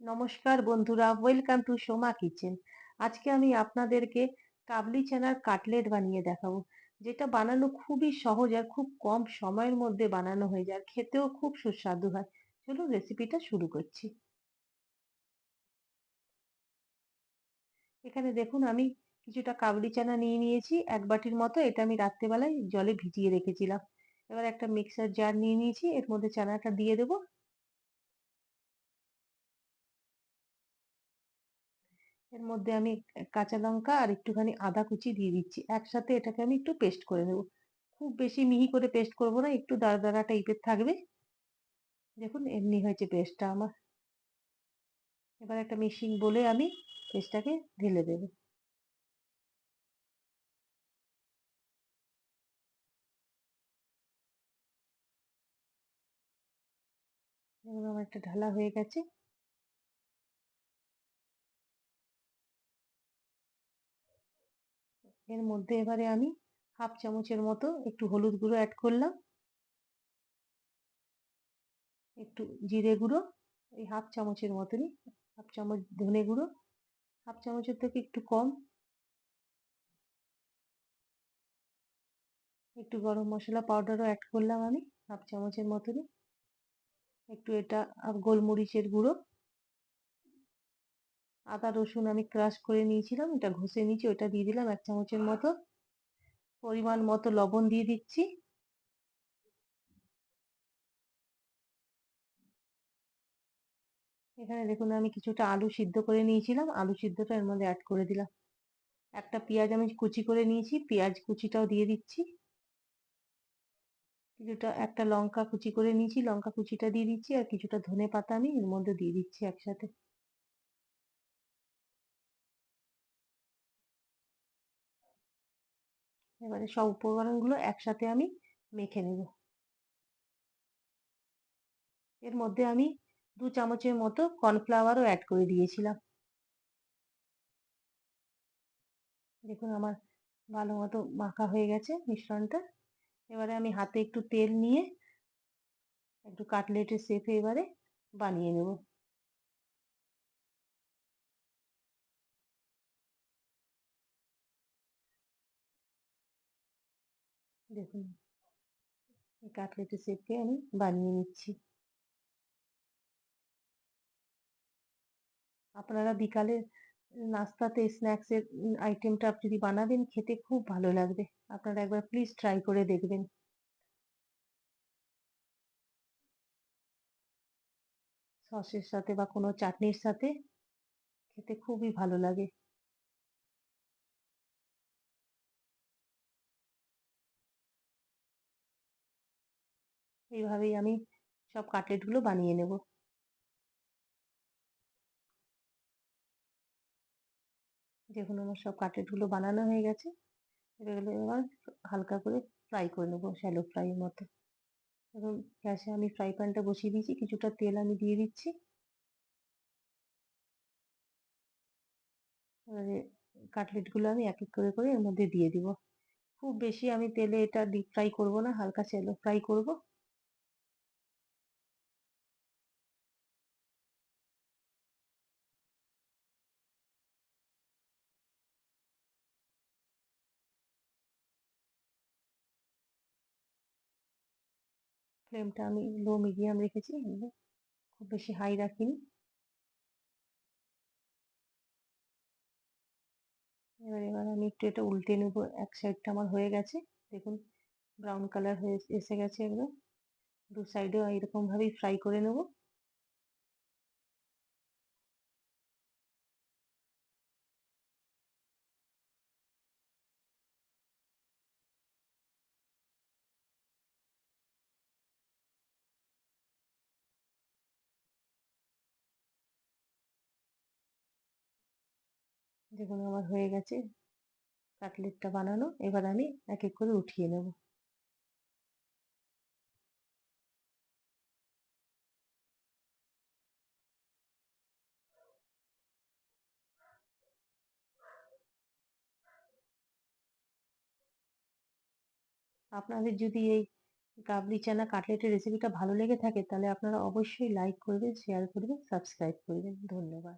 নমস্কার বন্ধুরা, welcome to Soma kitchen. আজকে আমি আপনাদেরকে কাবলি চানার কাটলেট বানিয়ে দেখাবো, যেটা বানানো খুবই সহজ আর খুব কম সময়ের মধ্যে বানানো হয়ে যায়, আর খেতেও খুব সুস্বাদু হয়। চলুন রেসিপিটা শুরু করছি। এখানে দেখুন আমি কিছুটা কাবলি চানা নিয়ে নিয়েছি, এক বাটির মতো। এটা আমি রাত্রেবেলায় জলে ভিজিয়ে রেখেছিলাম। এবার একটা মিক্সার জার নিয়ে নিয়েছি, এর মধ্যে চানাটা দিয়ে দেবো। এর মধ্যে আমি কাঁচা লঙ্কা আর একটুখানি আদা কুচি দিয়ে দিচ্ছি। একসাথে এটাকে আমি একটু পেস্ট করে নেব। খুব বেশি মিহি করে পেস্ট করব না, একটু দাঁড়া দাঁড়া টাইপের থাকবে। দেখুন এমনি হয়েছে পেস্টটা আমার। এবার একটা মিক্সিং বলে আমি পেস্টটাকে ঢেলে দেবো। এবং আমার একটা ঢালা হয়ে গেছে। এর মধ্যে এবারে আমি হাফ চামচের মতো একটু হলুদ গুঁড়ো অ্যাড করলাম, একটু জিরে গুঁড়ো, এই হাফ চামচের মতনই, হাফ চামচ ধনে গুঁড়ো, হাফ চামচের থেকে একটু কম, একটু গরম মশলা পাউডারও অ্যাড করলাম আমি হাফ চামচের মতনই, একটু এটা গোলমরিচের গুঁড়ো, আদা রসুন আমি ক্রাশ করে নিয়েছিলাম, এটা ঘষে নিয়েছি, ওটা দিয়ে দিলাম এক চামচের মতো। পরিমাণ মতো লবণ দিয়ে দিচ্ছি। এখানে দেখুন আমি কিছুটা আলু সিদ্ধ করে নিয়েছিলাম, আলু সিদ্ধটা এর মধ্যে অ্যাড করে দিলাম। একটা পেঁয়াজ আমি কুচি করে নিয়েছি, পেঁয়াজ কুচিটাও দিয়ে দিচ্ছি। কিছুটা একটা লঙ্কা কুচি করে নিয়েছি, লঙ্কা কুচিটা দিয়ে দিচ্ছি, আর কিছুটা ধনে পাতা আমি এর মধ্যে দিয়ে দিচ্ছি একসাথে। এবারে সব উপকরণগুলো একসাথে আমি মেখে নেব। এর মধ্যে আমি 2 চামচের মতো কর্নফ্লাওয়ারও অ্যাড করে দিয়েছিলাম। দেখুন আমার ভালো মতো মাখা হয়ে গেছে মিশ্রণটা। এবারে আমি হাতে একটু তেল নিয়ে একটু কাটলেটের শেপে এবারে বানিয়ে নেব। দেখুন এই কাটলেটের শেপে আমি বানিয়ে নিচ্ছি। আপনারা বিকালে নাস্তাতে স্ন্যাক্সের আইটেমটা যদি বানাবেন, খেতে খুব ভালো লাগবে। আপনারা একবার প্লিজ ট্রাই করে দেখবেন। সসের সাথে বা কোনো চাটনির সাথে খেতে খুবই ভালো লাগে। এইভাবেই আমি সব কাটলেটগুলো বানিয়ে নেব। দেখুন আমার সব কাটলেটগুলো বানানো হয়ে গেছে। এগুলো এবার হালকা করে ফ্রাই করে নেবো, শ্যালো ফ্রাইয়ের মতো। এবং গ্যাসে আমি ফ্রাই প্যানটা বসিয়ে দিয়েছি, কিছুটা তেল আমি দিয়ে দিচ্ছি। এবারে কাটলেটগুলো আমি এক এক করে করে এর মধ্যে দিয়ে দিব। খুব বেশি আমি তেলে এটা ডিপ ফ্রাই করব না, হালকা শ্যালো ফ্রাই করব। ফ্লেমটা আমি লো মিডিয়াম রেখেছি, খুব বেশি হাই রাখিনি। এবার আমি একটু এটা উল্টে নেবো, এক সাইডটা আমার হয়ে গেছে। দেখুন ব্রাউন কালার হয়ে এসে গেছে একদম। দু সাইডেও এরকম ভাবেই ফ্রাই করে নেব। দেখুন আমার হয়ে গেছে কাটলেটটা বানানো। এবার আমি এক এক করে উঠিয়ে নেব। আপনাদের যদি এই কাবলি চানা কাটলেটের রেসিপিটা ভালো লেগে থাকে তাহলে আপনারা অবশ্যই লাইক করবেন, শেয়ার করবেন, সাবস্ক্রাইব করবেন। ধন্যবাদ।